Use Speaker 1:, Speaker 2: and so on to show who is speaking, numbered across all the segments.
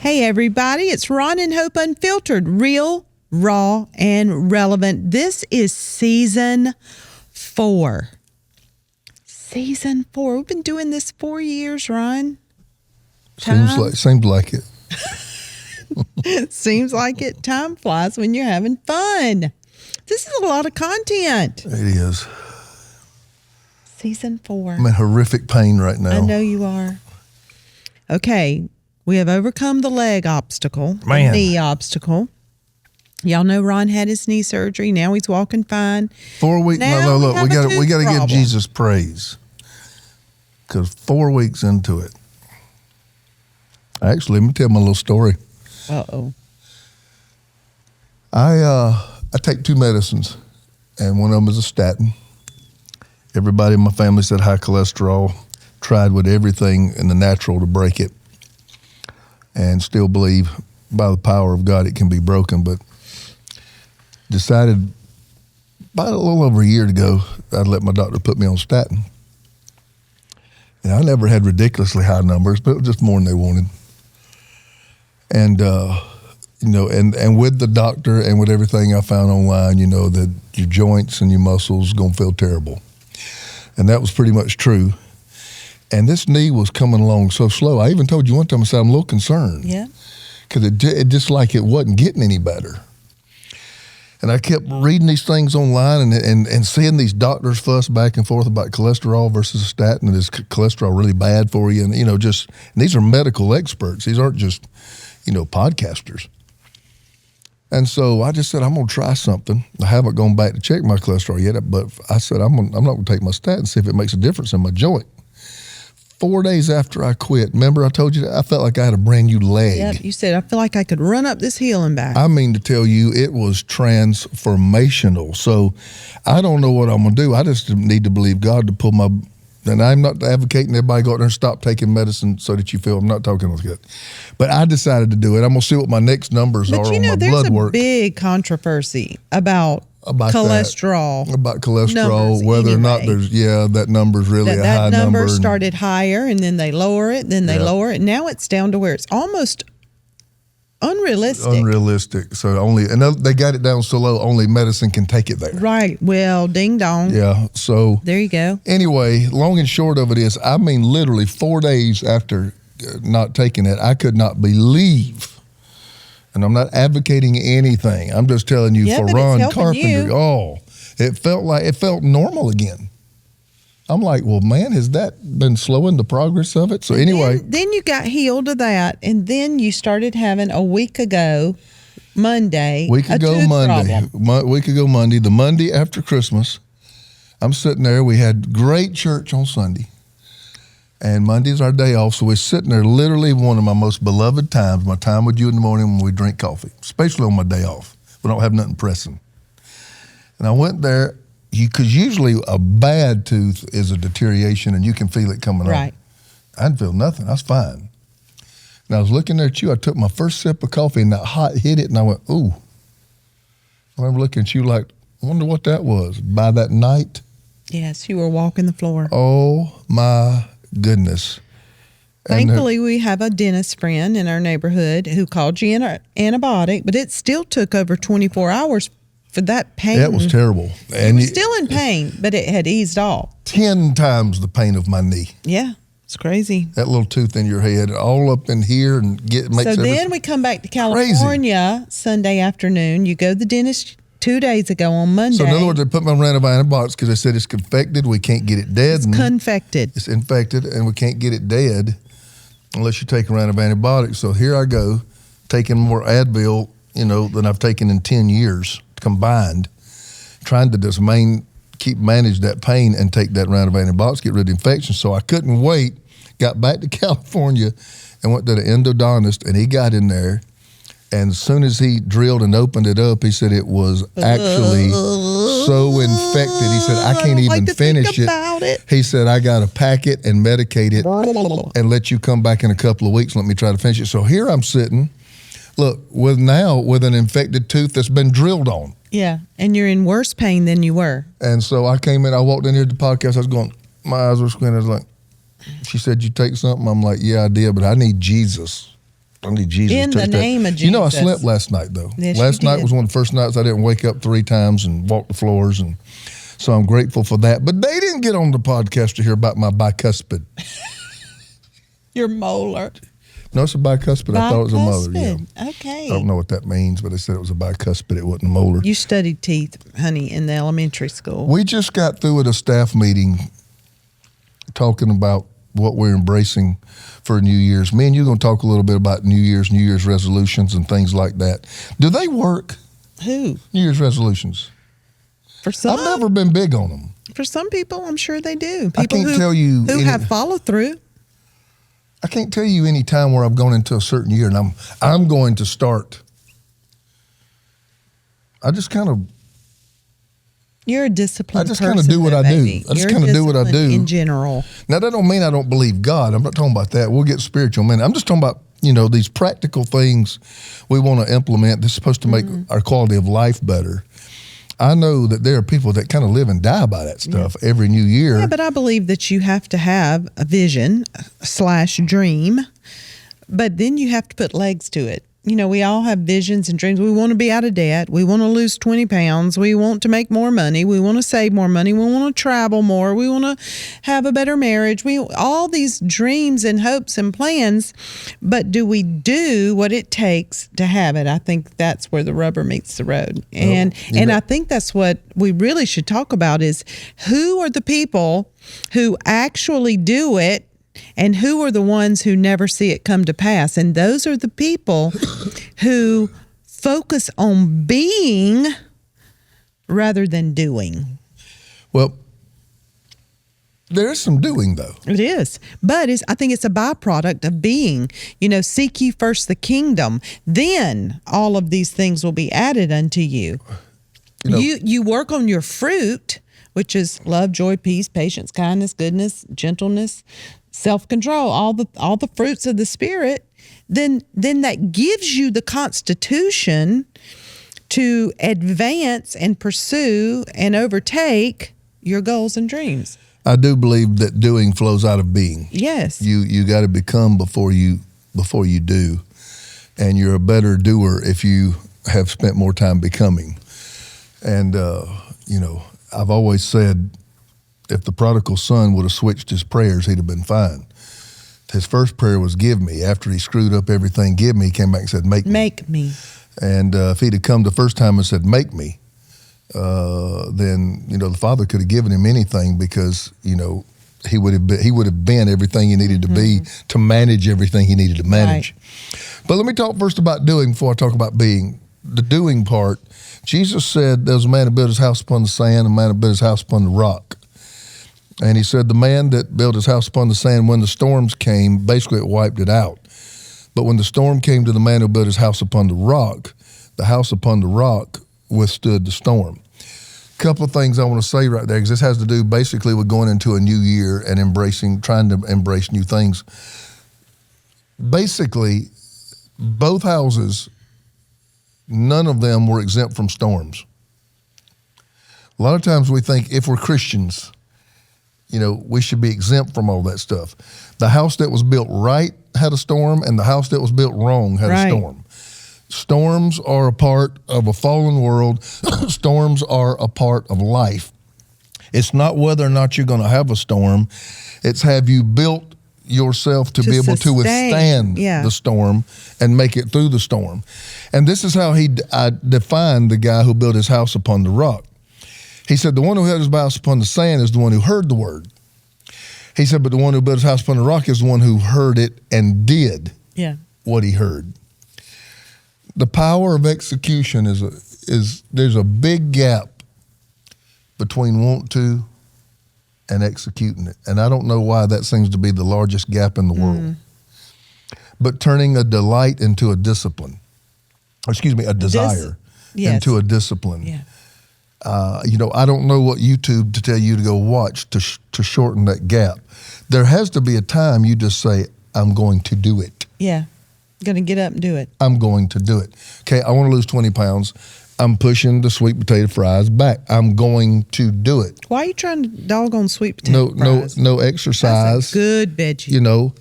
Speaker 1: Hey everybody, it's Ron and Hope Unfiltered, real, raw, and relevant. This is season 4. Season 4. We've been doing this 4 years, Ron.
Speaker 2: Seems like it.
Speaker 1: Seems like it. Time flies when you're having fun. This is a lot of content.
Speaker 2: It is.
Speaker 1: Season 4.
Speaker 2: I'm in horrific pain right now.
Speaker 1: I know you are. Okay, we have overcome the leg obstacle, the knee obstacle. Y'all know Ron had his knee surgery. Now he's walking fine.
Speaker 2: 4 weeks.
Speaker 1: Now
Speaker 2: Look, we got to give
Speaker 1: problem.
Speaker 2: Jesus praise, because 4 weeks into it. Actually, let me tell my little story.
Speaker 1: Uh-oh.
Speaker 2: I take 2 medicines, and one of them is a statin. Everybody in my family said high cholesterol. Tried with everything in the natural to break it, and still believe by the power of God it can be broken. But decided about a little over a year ago, I'd let my doctor put me on statin. And I never had ridiculously high numbers, but it was just more than they wanted. And and with the doctor and with everything I found online, that your joints and your muscles gonna feel terrible, and that was pretty much true. And this knee was coming along so slow. I even told you one time, I said, I'm a little concerned.
Speaker 1: Yeah.
Speaker 2: Because it just like it wasn't getting any better. And I kept reading these things online and seeing these doctors fuss back and forth about cholesterol versus a statin, and is cholesterol really bad for you? And, and these are medical experts. These aren't just, podcasters. And so I just said, I'm going to try something. I haven't gone back to check my cholesterol yet, but I said, I'm not going to take my statin, see if it makes a difference in my joint. 4 days after I quit, remember I told you that I felt like I had a brand new leg.
Speaker 1: Yeah, you said, I feel like I could run up this hill and back.
Speaker 2: I mean to tell you, it was transformational. So I don't know what I'm going to do. I just need to believe God to pull and I'm not advocating everybody go out there and stop taking medicine so that you feel, I'm not talking like that. But I decided to do it. I'm going to see what my next numbers are on my blood work.
Speaker 1: There's a big controversy about cholesterol.
Speaker 2: About cholesterol, whether or not that number's really a high number. That number
Speaker 1: started higher, and then they lower it, then they lower it. Now it's down to where it's almost unrealistic. So they got it down so low, only medicine can take it there. Right. Well, ding dong.
Speaker 2: Yeah. So
Speaker 1: there you go.
Speaker 2: Anyway, long and short of it is, I mean, literally 4 days after not taking it, I could not believe. And I'm not advocating anything. I'm just telling you, for Ron Carpenter, it felt normal again. I'm like, well, man, has that been slowing the progress of it? So anyway.
Speaker 1: Then you got healed of that, and then you started having a week ago Monday, the Monday after Christmas, I'm sitting there. We had great church on Sunday. And Monday's our day off, so we're sitting there, literally one of my most beloved times, my time with you in the morning when we drink coffee, especially on my day off. We don't have nothing pressing. And I went there, because usually a bad tooth is a deterioration and you can feel it coming on. Right.
Speaker 2: I didn't feel nothing. I was fine. And I was looking there at you. I took my first sip of coffee and that hot hit it, and I went, ooh. I remember looking at you like, I wonder what that was. By that night.
Speaker 1: Yes, you were walking the floor.
Speaker 2: Oh, my goodness.
Speaker 1: Thankfully, we have a dentist friend in our neighborhood who called you an antibiotic, but it still took over 24 hours for that pain.
Speaker 2: That was terrible.
Speaker 1: And you were still in pain, but it had eased off.
Speaker 2: 10 times the pain of my knee.
Speaker 1: Yeah, it's crazy.
Speaker 2: That little tooth in your head, all up in here, and makes
Speaker 1: So then we come back to California Sunday afternoon. You go to the dentist 2 days ago on Monday.
Speaker 2: So in other words, they put me on round of antibiotics because they said it's confected. We can't get it dead.
Speaker 1: It's confected.
Speaker 2: It's infected, and we can't get it dead unless you take a round of antibiotics. So here I go, taking more Advil, than I've taken in 10 years combined, trying to just manage that pain and take that round of antibiotics, get rid of infection. So I couldn't wait, got back to California and went to the endodontist, and he got in there. And as soon as he drilled and opened it up, he said it was actually so infected. He said, I can't even finish it. He said, I got to pack it and medicate it and let you come back in a couple of weeks and let me try to finish it. So here I'm sitting, look, with an infected tooth that's been drilled on.
Speaker 1: Yeah, and you're in worse pain than you were.
Speaker 2: And so I came in, I walked in here to the podcast, I was going, my eyes were squinting. I was like, she said, you take something? I'm like, yeah, I did, but I need Jesus.
Speaker 1: Only Jesus
Speaker 3: In
Speaker 1: took
Speaker 3: the
Speaker 1: that.
Speaker 3: name of
Speaker 1: You know, I
Speaker 3: Jesus.
Speaker 1: slept last night, though.
Speaker 3: Yes, you
Speaker 1: Last night
Speaker 3: did.
Speaker 1: was one of the first nights I didn't wake up 3 times and walk the floors, and so I'm grateful for that. But they didn't get on the podcast to hear about my bicuspid.
Speaker 3: Your molar.
Speaker 1: No, it's a bicuspid. I thought it was a molar. Yeah.
Speaker 3: Bicuspid. Okay.
Speaker 1: I don't know what that means, but they said it was a bicuspid. It wasn't a molar.
Speaker 3: You studied teeth, honey, in the elementary school.
Speaker 1: We just got through at a staff meeting talking about what we're embracing for New Year's. Me and you are going to talk a little bit about New Year's resolutions and things like that. Do they work?
Speaker 3: Who?
Speaker 1: New Year's resolutions.
Speaker 3: For some,
Speaker 1: I've never been big on them.
Speaker 3: for some people, I'm sure they do.
Speaker 1: I
Speaker 3: People
Speaker 1: can't tell you
Speaker 3: who
Speaker 1: any-
Speaker 3: have follow through.
Speaker 1: I can't tell you any time where I've gone into a certain year and I'm going to start. I just kind of
Speaker 3: You're a disciplined person.
Speaker 1: I just kinda do what I do.
Speaker 3: baby.
Speaker 1: I just
Speaker 3: You're
Speaker 1: kinda do what I
Speaker 3: disciplined
Speaker 1: do.
Speaker 3: in general.
Speaker 1: Now, that don't mean I don't believe God. I'm not talking about that. We'll get spiritual in a minute. I'm just talking about, these practical things we want to implement that's supposed to make our quality of life better. I know that there are people that kind of live and die by that stuff every new year.
Speaker 3: Yeah, but I believe that you have to have a vision / dream, but then you have to put legs to it. We all have visions and dreams. We want to be out of debt. We want to lose 20 pounds. We want to make more money. We want to save more money. We want to travel more. We want to have a better marriage. All these dreams and hopes and plans, but do we do what it takes to have it? I think that's where the rubber meets the road. And I think that's what we really should talk about is who are the people who actually do it, and who are the ones who never see it come to pass? And those are the people who focus on being rather than doing.
Speaker 1: Well, there is some doing, though.
Speaker 3: It is. But I think it's a byproduct of being. Seek ye first the kingdom. Then all of these things will be added unto you. You work on your fruit, which is love, joy, peace, patience, kindness, goodness, gentleness, self-control, all the fruits of the Spirit, then that gives you the constitution to advance and pursue and overtake your goals and dreams.
Speaker 1: I do believe that doing flows out of being.
Speaker 3: Yes.
Speaker 1: You got to become before you do, and you're a better doer if you have spent more time becoming. And I've always said, if the prodigal son would have switched his prayers, he'd have been fine. His first prayer was give me. After he screwed up everything, give me, he came back and said, make me.
Speaker 3: Make me.
Speaker 1: And if he'd have come the first time and said, make me, then, the Father could have given him anything because, he would have been everything he needed to be to manage everything he needed to manage. Right. But let me talk first about doing before I talk about being. The doing part, Jesus said there was a man who built his house upon the sand, a man who built his house upon the rock. And he said the man that built his house upon the sand, when the storms came, basically it wiped it out. But when the storm came to the man who built his house upon the house upon the rock withstood the storm. A couple of things I want to say right there, because this has to do basically with going into a new year and trying to embrace new things. Basically, both houses, none of them were exempt from storms. A lot of times we think if we're Christians, we should be exempt from all that stuff. The house that was built right had a storm, and the house that was built wrong had a storm. Storms are a part of a fallen world. Storms are a part of life. It's not whether or not you're going to have a storm. It's have you built yourself to be able to withstand the storm and make it through the storm. And this is how I defined the guy who built his house upon the rock. He said, the one who built his house upon the sand is the one who heard the word. He said, but the one who built his house upon the rock is the one who heard it and did what he heard. The power of execution is there's a big gap between want to and executing it. And I don't know why that seems to be the largest gap in the world. But turning a delight into a discipline, a desire into a discipline.
Speaker 3: Yeah.
Speaker 1: I don't know what YouTube to tell you to go watch to shorten that gap. There has to be a time you just say, I'm going to do it.
Speaker 3: Yeah. Going to get up and do it.
Speaker 1: I'm going to do it. Okay, I want to lose 20 pounds. I'm pushing the sweet potato fries back. I'm going to do it.
Speaker 3: Why are you trying to dog on sweet potato fries?
Speaker 1: No exercise.
Speaker 3: That's a good veggie.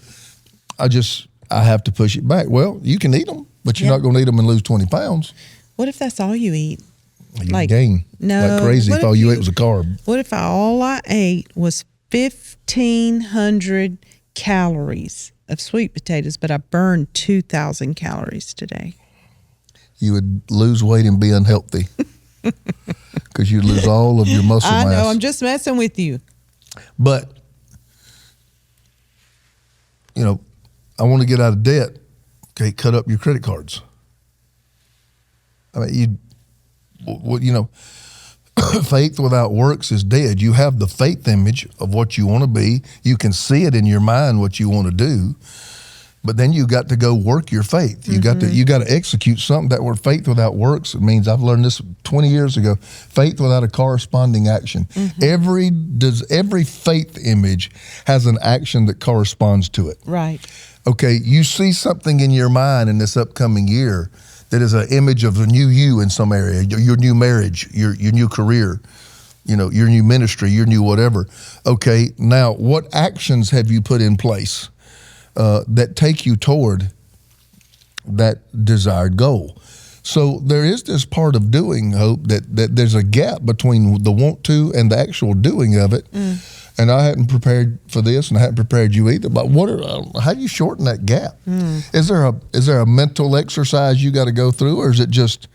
Speaker 1: I have to push it back. Well, you can eat them, but you're
Speaker 3: Yeah.
Speaker 1: not going to eat them and lose 20 pounds.
Speaker 3: What if that's all you eat?
Speaker 1: You
Speaker 3: Like,
Speaker 1: gain
Speaker 3: no,
Speaker 1: like crazy
Speaker 3: what
Speaker 1: if
Speaker 3: if
Speaker 1: all you
Speaker 3: you-
Speaker 1: ate was a carb.
Speaker 3: What if all I ate was 1,500 calories of sweet potatoes, but I burned 2,000 calories today?
Speaker 1: You would lose weight and be unhealthy because you'd lose all of your muscle
Speaker 3: I
Speaker 1: mass.
Speaker 3: know, I'm just messing with you.
Speaker 1: But, you know, I want to get out of debt. Okay, cut up your credit cards. I mean, faith without works is dead. You have the faith image of what you want to be. You can see it in your mind what you want to do, but then you got to go work your faith. You got to execute something. That word faith without works, it means, I've learned this 20 years ago, faith without a corresponding action. Every faith image has an action that corresponds to it.
Speaker 3: Right.
Speaker 1: Okay, you see something in your mind in this upcoming year that is an image of a new you in some area, your new marriage, your new career, your new ministry, your new whatever. Okay, now what actions have you put in place that take you toward that desired goal? So there is this part of doing, Hope, that there's a gap between the want to and the actual doing of it. And I hadn't prepared for this, and I hadn't prepared you either. But how do you shorten that gap? Is there a mental exercise you got to go through, or is it just,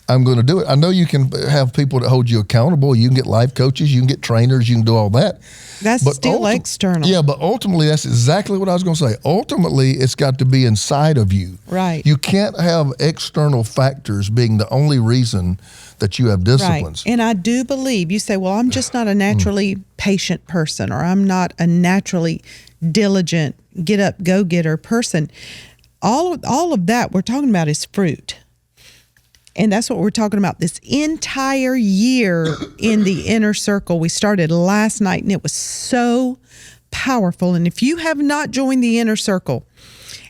Speaker 1: I'm going to do it? I know you can have people that hold you accountable. You can get life coaches, you can get trainers, you can do all that.
Speaker 3: That's
Speaker 1: But
Speaker 3: still external.
Speaker 1: Yeah, but ultimately, that's exactly what I was going to say. Ultimately, it's got to be inside of you.
Speaker 3: Right.
Speaker 1: You can't have external factors being the only reason that you have disciplines.
Speaker 3: Right. And I do believe, you say, well, I'm just not a naturally patient person, or I'm not a naturally diligent, get up, go getter person. All of that we're talking about is fruit. And that's what we're talking about this entire year in the inner circle. We started last night, and it was so powerful. And if you have not joined the inner circle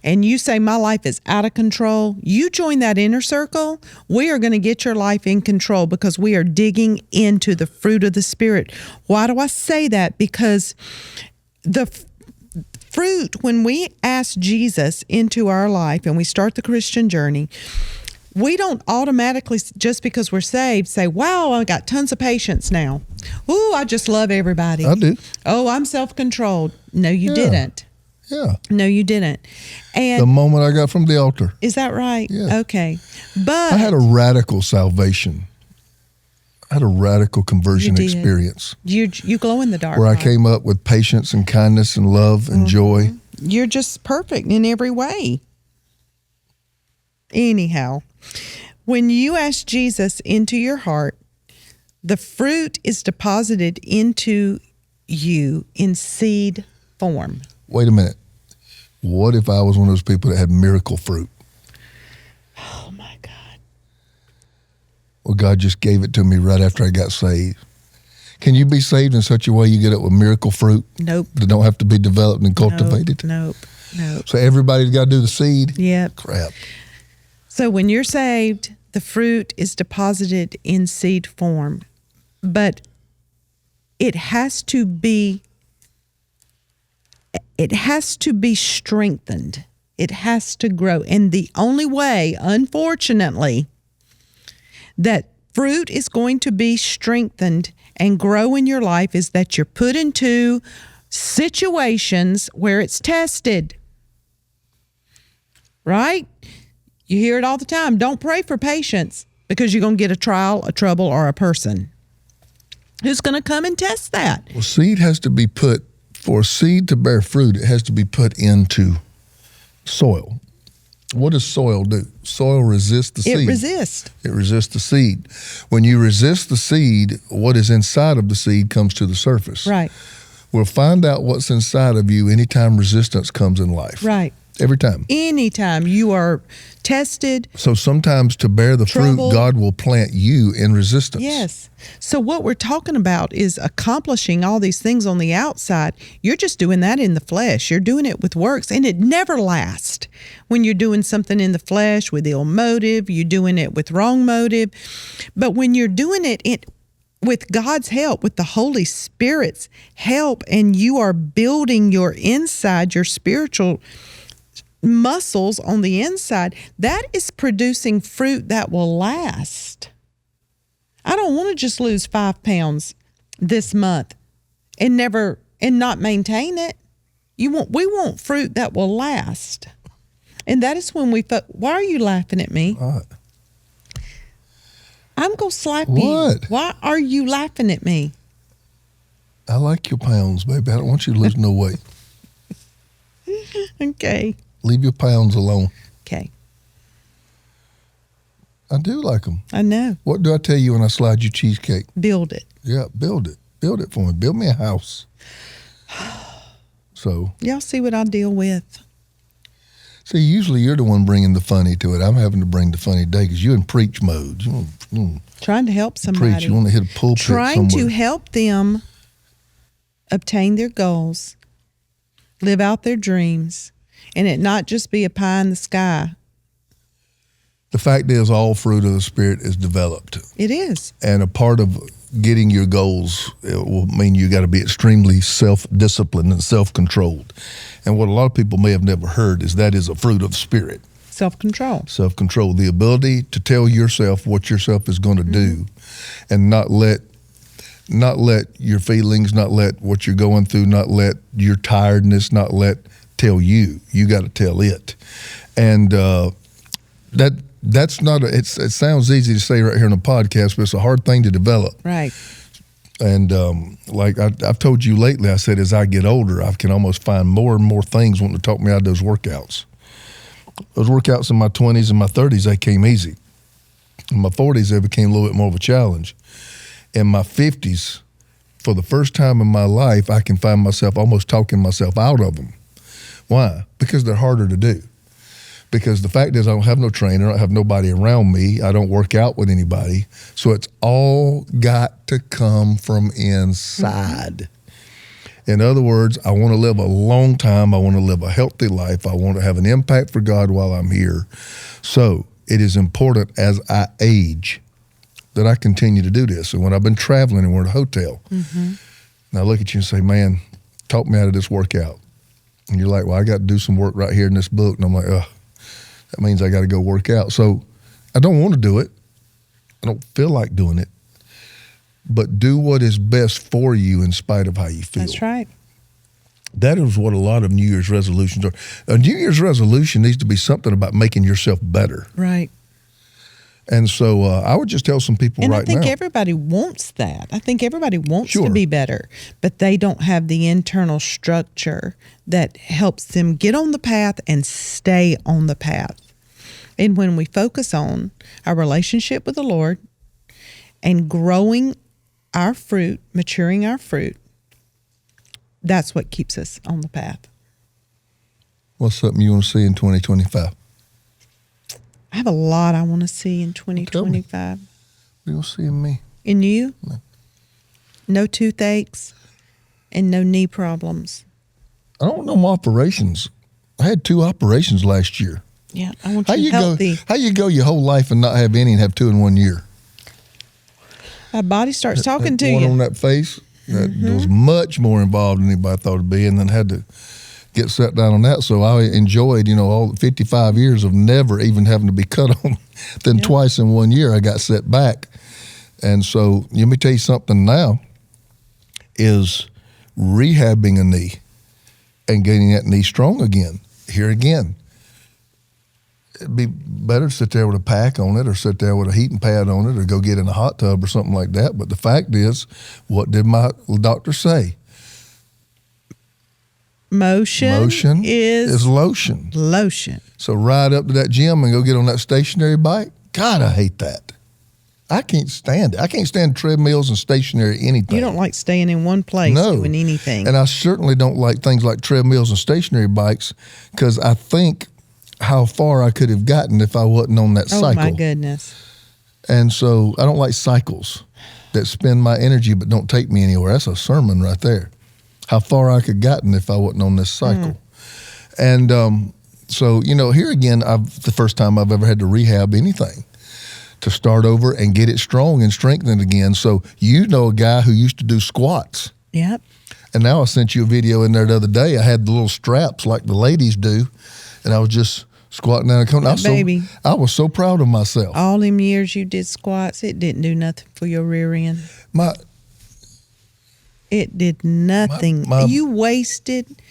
Speaker 3: and you say, my life is out of control, you join that inner circle, we are going to get your life in control, because we are digging into the fruit of the Spirit. Why do I say that? Because the fruit, when we ask Jesus into our life and we start the Christian journey, we don't automatically, just because we're saved, say, wow, I got tons of patience now. Ooh, I just love everybody.
Speaker 1: I do.
Speaker 3: Oh, I'm self-controlled. No, you didn't.
Speaker 1: Yeah.
Speaker 3: No, you didn't. And
Speaker 1: The moment I got from the altar,
Speaker 3: is that right?
Speaker 1: Yeah.
Speaker 3: Okay. But
Speaker 1: I had a radical salvation. I had a radical conversion
Speaker 3: You did.
Speaker 1: experience
Speaker 3: you glow in the dark.
Speaker 1: where I
Speaker 3: right?
Speaker 1: came up with patience and kindness and love and joy.
Speaker 3: You're just perfect in every way. Anyhow, when you ask Jesus into your heart, the fruit is deposited into you in seed form.
Speaker 1: Wait a minute. What if I was one of those people that had miracle fruit?
Speaker 3: Oh my God.
Speaker 1: Well, God just gave it to me right after I got saved. Can you be saved in such a way you get up with miracle fruit
Speaker 3: Nope.
Speaker 1: that don't have to be developed and cultivated?
Speaker 3: Nope.
Speaker 1: So everybody's got to do the seed?
Speaker 3: Yep.
Speaker 1: Crap.
Speaker 3: So when you're saved, the fruit is deposited in seed form, but it has to be strengthened. It has to grow. And the only way, unfortunately, that fruit is going to be strengthened and grow in your life is that you're put into situations where it's tested. Right? You hear it all the time. Don't pray for patience, because you're going to get a trial, a trouble, or a person who's going to come and test that.
Speaker 1: Well, seed has to be put, for a seed to bear fruit, it has to be put into soil. What does soil do? Soil resists the seed.
Speaker 3: It resists.
Speaker 1: It resists the seed. When you resist the seed, what is inside of the seed comes to the surface.
Speaker 3: Right.
Speaker 1: We'll find out what's inside of you anytime resistance comes in life.
Speaker 3: Right.
Speaker 1: Every time.
Speaker 3: Anytime you are tested.
Speaker 1: So sometimes to bear the
Speaker 3: Trouble.
Speaker 1: fruit, God will plant you in resistance.
Speaker 3: Yes. So what we're talking about is accomplishing all these things on the outside. You're just doing that in the flesh. You're doing it with works, and it never lasts. When you're doing something in the flesh with ill motive, you're doing it with wrong motive. But when you're doing it with God's help, with the Holy Spirit's help, and you are building your inside, your spiritual muscles on the inside, that is producing fruit that will last. I don't want to just lose 5 pounds this month and not maintain it. We want fruit that will last. And that is when why are you laughing at me?
Speaker 1: What?
Speaker 3: I'm going to slap
Speaker 1: What?
Speaker 3: you. Why are you laughing at me?
Speaker 1: I like your pounds, baby. I don't want you to lose no weight.
Speaker 3: Okay.
Speaker 1: Leave your pounds alone.
Speaker 3: Okay.
Speaker 1: I do like them.
Speaker 3: I know.
Speaker 1: What do I tell you when I slide you cheesecake?
Speaker 3: Build it.
Speaker 1: Yeah, build it. Build it for me. Build me a house. So.
Speaker 3: Y'all see what I deal with.
Speaker 1: See, usually you're the one bringing the funny to it. I'm having to bring the funny today because you're in preach mode.
Speaker 3: Trying to help somebody.
Speaker 1: Preach. You want to hit a pulpit
Speaker 3: Trying
Speaker 1: somewhere.
Speaker 3: to help them obtain their goals, live out their dreams, and it not just be a pie in the sky.
Speaker 1: The fact is, all fruit of the Spirit is developed.
Speaker 3: It is.
Speaker 1: And a part of getting your goals, it will mean you got to be extremely self-disciplined and self-controlled. And what a lot of people may have never heard is that is a fruit of the Spirit.
Speaker 3: Self-control.
Speaker 1: Self-control, the ability to tell yourself what yourself is going to do, and not let your feelings, not let what you're going through, not let your tiredness, not let tell you. You got to tell it. And that's not it sounds easy to say right here in a podcast, but it's a hard thing to develop.
Speaker 3: Right.
Speaker 1: And like I've told you lately, I said as I get older, I can almost find more and more things wanting to talk me out of those workouts. Those workouts in my 20s and my 30s, they came easy. In my 40s, they became a little bit more of a challenge. In my 50s, for the first time in my life, I can find myself almost talking myself out of them. Why? Because they're harder to do. Because the fact is I don't have no trainer, I don't have nobody around me, I don't work out with anybody, so it's all got to come from inside. In other words, I want to live a long time, I want to live a healthy life, I want to have an impact for God while I'm here. So it is important as I age that I continue to do this. And when I've been traveling and we're in a hotel, and I look at you and say, man, talk me out of this workout. And you're like, well, I got to do some work right here in this book. And I'm like, that means I got to go work out. So I don't want to do it. I don't feel like doing it. But do what is best for you in spite of how you feel.
Speaker 3: That's right.
Speaker 1: That is what a lot of New Year's resolutions are. A New Year's resolution needs to be something about making yourself better.
Speaker 3: Right.
Speaker 1: And so I would just tell some people
Speaker 3: And
Speaker 1: right now.
Speaker 3: I think everybody wants that. I think everybody wants
Speaker 1: Sure.
Speaker 3: to be better, but they don't have the internal structure that helps them get on the path and stay on the path. And when we focus on our relationship with the Lord and growing our fruit, maturing our fruit, that's what keeps us on the path.
Speaker 1: What's something you want to see in 2025?
Speaker 3: I have a lot I want to see in 2025.
Speaker 1: What do you want to see in me?
Speaker 3: In you? No toothaches and no knee problems.
Speaker 1: I don't know my operations. I had 2 operations last year.
Speaker 3: Yeah, I want you healthy.
Speaker 1: How you go your whole life and not have any and have 2 in 1 year?
Speaker 3: My body starts talking to
Speaker 1: one
Speaker 3: you.
Speaker 1: on that face, that was much more involved than anybody thought it'd be, and then had to get set down on that. So I enjoyed, all 55 years of never even having to be cut on. Then twice in 1 year I got set back. And so let me tell you something now is rehabbing a knee and getting that knee strong again. Here again, it'd be better to sit there with a pack on it or sit there with a heating pad on it or go get in a hot tub or something like that. But the fact is, what did my doctor say?
Speaker 3: Motion
Speaker 1: is lotion.
Speaker 3: Lotion.
Speaker 1: So ride up to that gym and go get on that stationary bike. God, I hate that. I can't stand it. I can't stand treadmills and stationary anything.
Speaker 3: You don't like staying in one place doing anything.
Speaker 1: And I certainly don't like things like treadmills and stationary bikes because I think how far I could have gotten if I wasn't on that cycle.
Speaker 3: Oh, my goodness.
Speaker 1: And so I don't like cycles that spend my energy but don't take me anywhere. That's a sermon right there. How far I could have gotten if I wasn't on this cycle. And so, here again, the first time I've ever had to rehab anything to start over and get it strong and strengthened again. So a guy who used to do squats.
Speaker 3: Yep.
Speaker 1: And now I sent you a video in there the other day. I had the little straps like the ladies do. and I was just squatting down and coming.
Speaker 3: Baby.
Speaker 1: I was so proud of myself.
Speaker 3: All them years you did squats, it didn't do nothing for your rear end. It did nothing. You wasted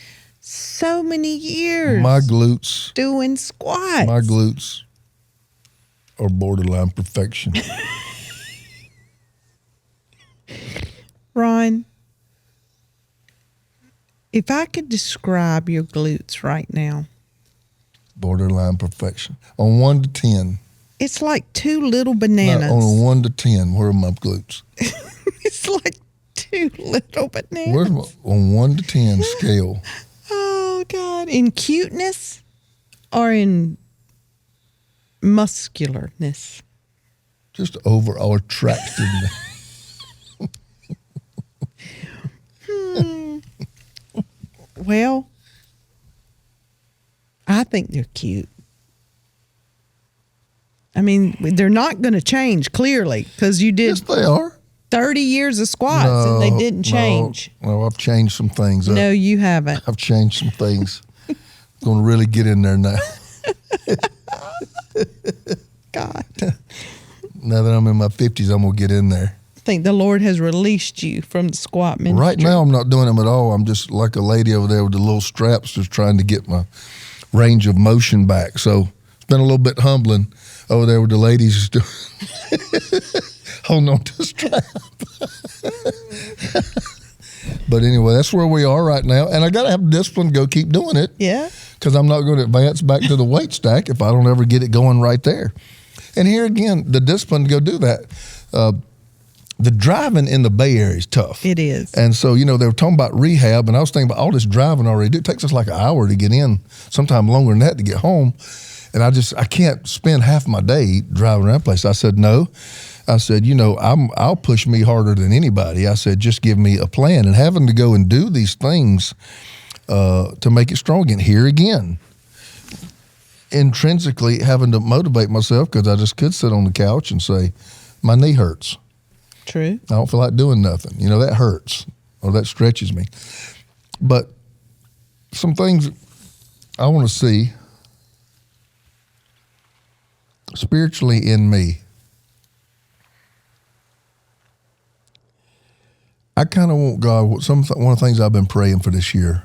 Speaker 3: so many years.
Speaker 1: My glutes.
Speaker 3: Doing squats.
Speaker 1: My glutes are borderline perfection.
Speaker 3: Ron, if I could describe your glutes right now.
Speaker 1: Borderline perfection. On 1 to 10.
Speaker 3: It's like two little bananas.
Speaker 1: On a 1 to 10, where are my glutes?
Speaker 3: It's like two little bananas.
Speaker 1: Where's on 1 to 10 scale?
Speaker 3: Oh, God. In cuteness or in muscularness?
Speaker 1: Just overall attractiveness.
Speaker 3: Well, I think they're cute. I mean, they're not going to change, clearly, because you did
Speaker 1: Yes, they are.
Speaker 3: 30 years of squats and they didn't change.
Speaker 1: No, I've changed some things.
Speaker 3: No, you haven't.
Speaker 1: I've changed some things. Going to really get in there now.
Speaker 3: God.
Speaker 1: Now that I'm in my 50s, I'm going to get in there.
Speaker 3: I think the Lord has released you from the squat ministry.
Speaker 1: Right now, I'm not doing them at all. I'm just like a lady over there with the little straps, just trying to get my range of motion back. So it's been a little bit humbling over there with the ladies holding on to the strap. But anyway, that's where we are right now. And I got to have discipline to go keep doing it.
Speaker 3: Yeah.
Speaker 1: Because I'm not going to advance back to the weight stack if I don't ever get it going right there. And here again, the discipline to go do that. The driving in the Bay Area is tough.
Speaker 3: It is.
Speaker 1: And so, they were talking about rehab, and I was thinking about all this driving already. It takes us like an hour to get in, sometime longer than that to get home. And I can't spend half my day driving around place. I said, no. I said, I'll push me harder than anybody. I said, just give me a plan. And having to go and do these things to make it strong again. Here again, intrinsically having to motivate myself, because I just could sit on the couch and say, my knee hurts.
Speaker 3: True.
Speaker 1: I don't feel like doing nothing. That hurts or that stretches me. But some things I want to see spiritually in me. I kind of want God, one of the things I've been praying for this year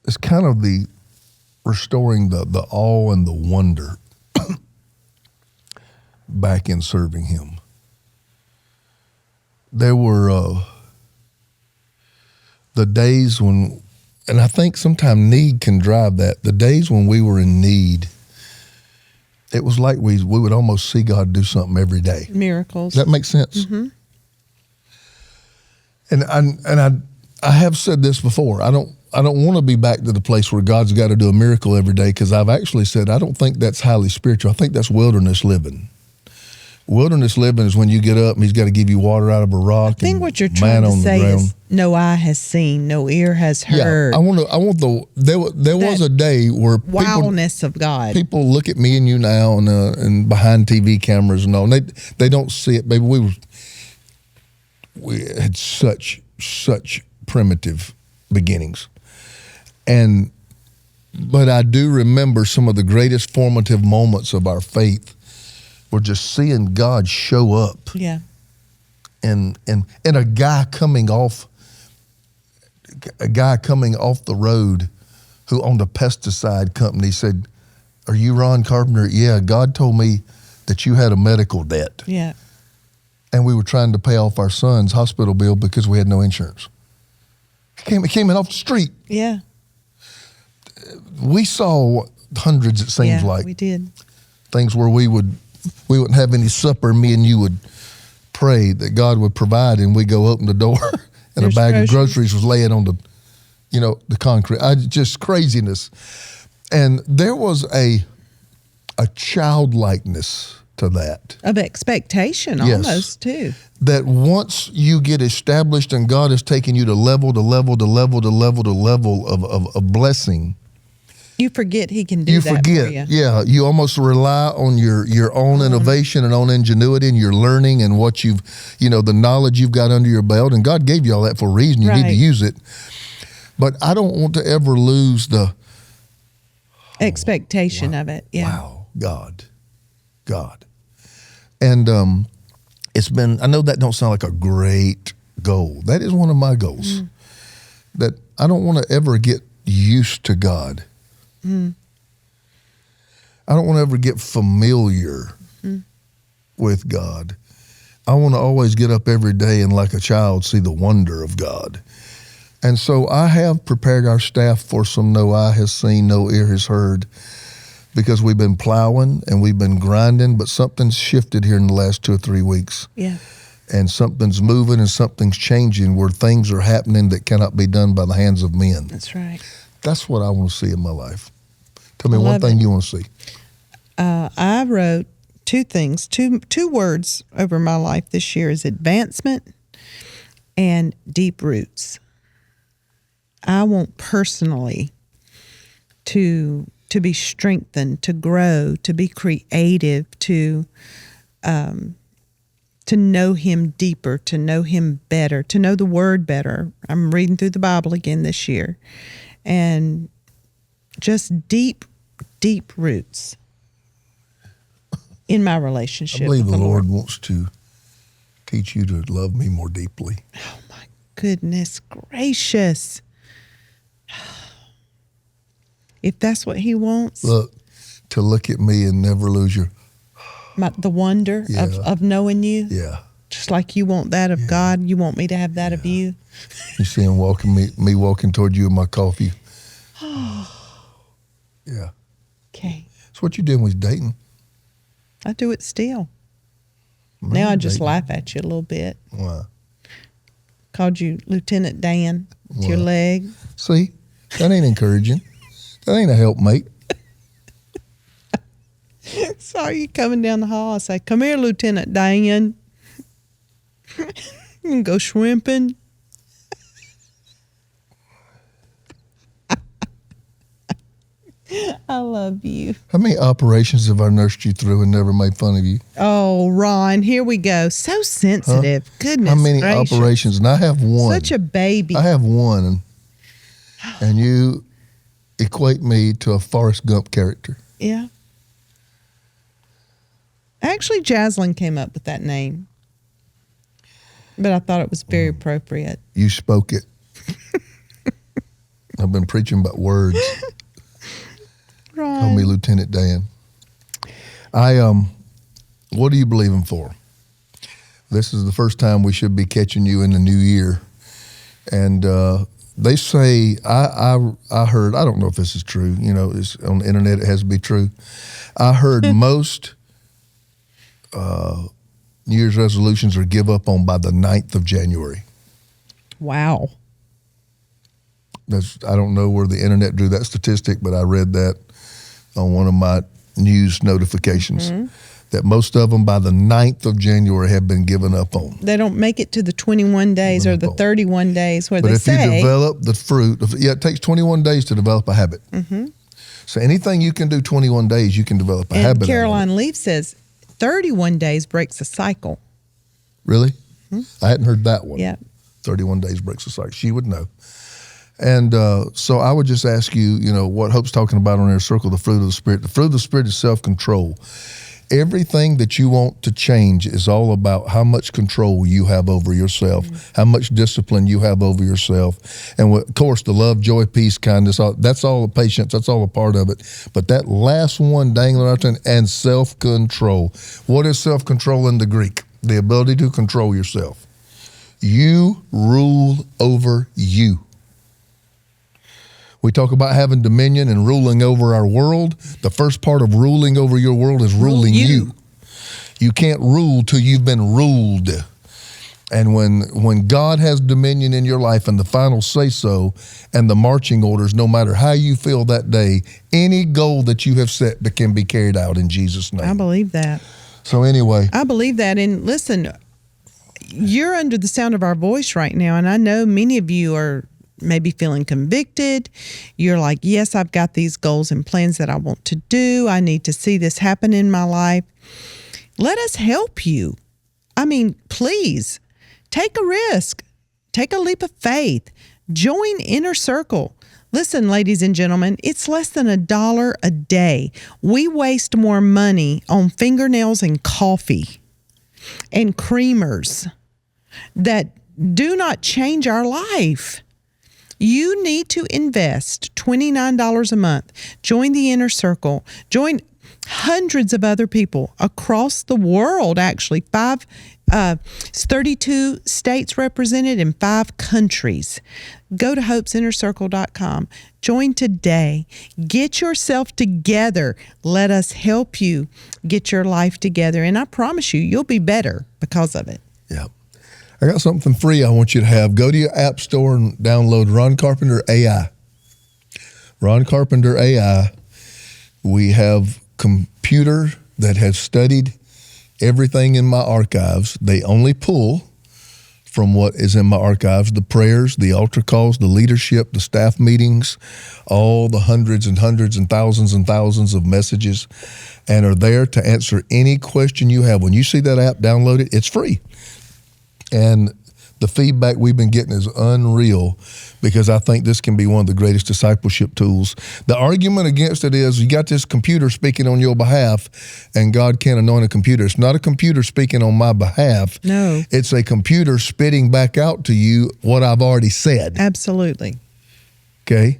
Speaker 1: is kind of the restoring the awe and the wonder back in serving him. There were the days when, and I think sometimes need can drive that, the days when we were in need, it was like we would almost see God do something every day.
Speaker 3: Miracles.
Speaker 1: Does that make sense?
Speaker 3: Mm-hmm.
Speaker 1: And I have said this before. I don't want to be back to the place where God's got to do a miracle every day, because I've actually said I don't think that's highly spiritual. I think that's wilderness living. Wilderness living is when you get up and he's got to give you water out of a rock.
Speaker 3: I think what you're trying to say is no eye has seen, no ear has heard.
Speaker 1: Yeah, there was a day where
Speaker 3: wildness of God.
Speaker 1: People look at me and you now and behind TV cameras and all, and they don't see it, baby. We had such primitive beginnings. But I do remember some of the greatest formative moments of our faith were just seeing God show up.
Speaker 3: Yeah.
Speaker 1: And a guy coming off the road who owned a pesticide company said, "Are you Ron Carpenter?" "Yeah, God told me that you had a medical debt."
Speaker 3: Yeah.
Speaker 1: And we were trying to pay off our son's hospital bill because we had no insurance. He came in off the street.
Speaker 3: Yeah.
Speaker 1: We saw hundreds, it seems like.
Speaker 3: We did.
Speaker 1: Things where we wouldn't have any supper. Me and you would pray that God would provide, and we go open the door and
Speaker 3: There's
Speaker 1: a bag
Speaker 3: groceries.
Speaker 1: of groceries was laying on the concrete. Just craziness. And there was a childlikeness to that.
Speaker 3: Of expectation,
Speaker 1: Yes.
Speaker 3: almost, too.
Speaker 1: That once you get established and God has taken you to level of blessing,
Speaker 3: You forget he can do
Speaker 1: you
Speaker 3: that
Speaker 1: forget.
Speaker 3: for you.
Speaker 1: Yeah, you almost rely on your own innovation and own ingenuity and your learning and what the knowledge you've got under your belt. And God gave you all that for a reason. You need to
Speaker 3: Right.
Speaker 1: use it. But I don't want to ever lose the
Speaker 3: expectation of it. Yeah.
Speaker 1: wow, God. And it's been, I know that don't sound like a great goal. That is one of my goals. That I don't want to ever get used to God. I don't want to ever get familiar with God. I want to always get up every day and like a child see the wonder of God. And so I have prepared our staff for some no eye has seen, no ear has heard, because we've been plowing and we've been grinding, but something's shifted here in the last 2 or 3 weeks.
Speaker 3: Yeah.
Speaker 1: And something's moving and something's changing where things are happening that cannot be done by the hands of men.
Speaker 3: That's right.
Speaker 1: That's what I want to see in my life. Tell me
Speaker 3: I
Speaker 1: one
Speaker 3: love
Speaker 1: thing
Speaker 3: it.
Speaker 1: you want to see.
Speaker 3: I wrote two things, two words over my life this year is advancement and deep roots. I want personally to be strengthened, to grow, to be creative, to know Him deeper, to know Him better, to know the Word better. I'm reading through the Bible again this year, and just deep roots in my relationship.
Speaker 1: I believe
Speaker 3: with
Speaker 1: the
Speaker 3: the
Speaker 1: Lord wants to teach you to love me more deeply.
Speaker 3: Oh my goodness gracious! If that's what He wants,
Speaker 1: Look, to look at me and never lose your,
Speaker 3: the wonder
Speaker 1: Yeah.
Speaker 3: of knowing You,
Speaker 1: yeah.
Speaker 3: just like You want that of God, You want me to have that of You.
Speaker 1: You see him walking me walking toward you in my coffee. Yeah.
Speaker 3: Okay,
Speaker 1: That's what you did when he's dating.
Speaker 3: I do it still.
Speaker 1: Man,
Speaker 3: Now I just
Speaker 1: dating.
Speaker 3: laugh at you a little bit.
Speaker 1: Why?
Speaker 3: Called you Lieutenant Dan with your
Speaker 1: What?
Speaker 3: leg.
Speaker 1: See, that ain't encouraging. That ain't a helpmate.
Speaker 3: Saw you coming down the hall. I say, "Come here, Lieutenant Dan. You can go shrimping." I love you.
Speaker 1: How many operations have I nursed you through and never made fun of you?
Speaker 3: Oh, Ron, here we go. So sensitive. Goodness
Speaker 1: How many
Speaker 3: gracious.
Speaker 1: operations? And I have one.
Speaker 3: Such a baby.
Speaker 1: I have one, and you equate me to a Forrest Gump character.
Speaker 3: Yeah. Actually, Jaslyn came up with that name, but I thought it was very appropriate.
Speaker 1: You spoke it. I've been preaching about words.
Speaker 3: Ron.
Speaker 1: Call me Lieutenant Dan. What are you believing for? This is the first time we should be catching you in the new year. And they say, I heard, I don't know if this is true, you know, it's on the internet, it has to be true. I heard most New Year's resolutions are give up on by the 9th of January.
Speaker 3: Wow.
Speaker 1: I don't know where the internet drew that statistic, but I read that on one of my news notifications, that most of them by the 9th of January have been given up on.
Speaker 3: They don't make it to the 21 days or the 31 days where
Speaker 1: But
Speaker 3: they
Speaker 1: if
Speaker 3: say.
Speaker 1: you develop the fruit, it takes 21 days to develop a habit. So anything you can do 21 days, you can develop a habit.
Speaker 3: And
Speaker 1: out of it.
Speaker 3: Caroline Leaf says 31 days breaks a cycle.
Speaker 1: Really? I hadn't heard that one.
Speaker 3: Yeah.
Speaker 1: 31 days breaks a cycle. She would know. And so I would just ask you, you know, what Hope's talking about on our circle, the fruit of the Spirit. The fruit of the Spirit is self-control. Everything that you want to change is all about how much control you have over yourself, how much discipline you have over yourself. And of course, the love, joy, peace, kindness, that's all the patience, that's all a part of it. But that last one dangling out there, and self-control. What is self-control in the Greek? The ability to control yourself. You rule over you. We talk about having dominion and ruling over our world. The first part of ruling over your world is ruling you. You can't rule till you've been ruled. And when God has dominion in your life and the final say-so and the marching orders, no matter how you feel that day, any goal that you have set can be carried out in Jesus' name.
Speaker 3: I believe that.
Speaker 1: So anyway.
Speaker 3: I believe that. And listen, you're under the sound of our voice right now, and I know many of you are maybe feeling convicted. You're like, yes, I've got these goals and plans that I want to do. I need to see this happen in my life. Let us help you. I mean, please take a risk, take a leap of faith, Join Inner Circle. Listen, ladies and gentlemen, it's less than $1 a day. We waste more money on fingernails and coffee and creamers that do not change our life. You need to invest $29 a month. Join the Inner Circle. Join hundreds of other people across the world, actually. 32 states represented in 5 countries. Go to hopesinnercircle.com. Join today. Get yourself together. Let us help you get your life together. And I promise you, you'll be better because of it.
Speaker 1: Yeah. I got something free I want you to have. Go to your app store and download Ron Carpenter AI. Ron Carpenter AI. We have computer that has studied everything in my archives. They only pull from what is in my archives, the prayers, the altar calls, the leadership, the staff meetings, all the hundreds and thousands of messages, and are there to answer any question you have. When you see that app, download it. It's free. And the feedback we've been getting is unreal, because I think this can be one of the greatest discipleship tools. The argument against it is you got this computer speaking on your behalf, and God can't anoint a computer. It's not a computer speaking on my behalf.
Speaker 3: No.
Speaker 1: It's a computer spitting back out to you what I've already said.
Speaker 3: Absolutely.
Speaker 1: Okay?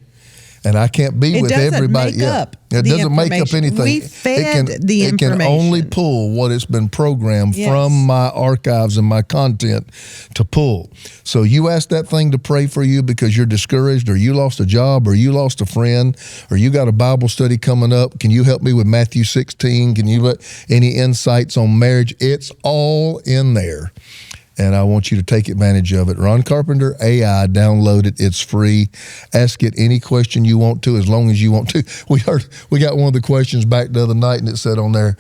Speaker 1: And I can't be with everybody.
Speaker 3: Make up
Speaker 1: It doesn't make up anything.
Speaker 3: We fed the information.
Speaker 1: It can only pull what it's been programmed from my archives and my content to pull. So you ask that thing to pray for you because you're discouraged, or you lost a job, or you lost a friend, or you got a Bible study coming up. Can you help me with Matthew 16? Can you let any insights on marriage? It's all in there. And I want you to take advantage of it. Ron Carpenter AI, download it. It's free. Ask it any question you want to, as long as you want to. We got one of the questions back the other night, and it said on there,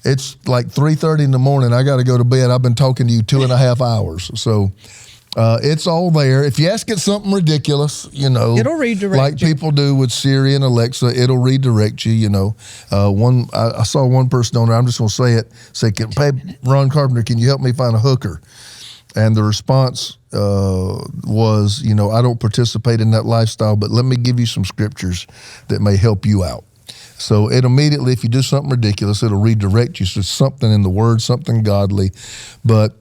Speaker 1: it's like 3:30 in the morning. I got to go to bed. I've been talking to you 2.5 hours. So it's all there. If you ask it something ridiculous,
Speaker 3: it'll redirect
Speaker 1: like
Speaker 3: you. People
Speaker 1: do with Siri and Alexa, it'll redirect you. I saw one person on there. I'm just going to say it. Say, hey, Ron Carpenter, can you help me find a hooker? And the response was, I don't participate in that lifestyle, but let me give you some scriptures that may help you out. So it immediately, if you do something ridiculous, it'll redirect you to something in the Word, something godly. But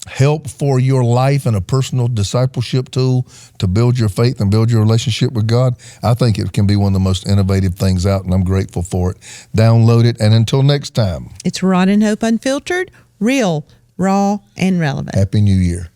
Speaker 1: help for your life and a personal discipleship tool to build your faith and build your relationship with God, I think it can be one of the most innovative things out, and I'm grateful for it. Download it, and until next time.
Speaker 3: It's Ron and Hope Unfiltered, real, raw, and relevant.
Speaker 1: Happy New Year.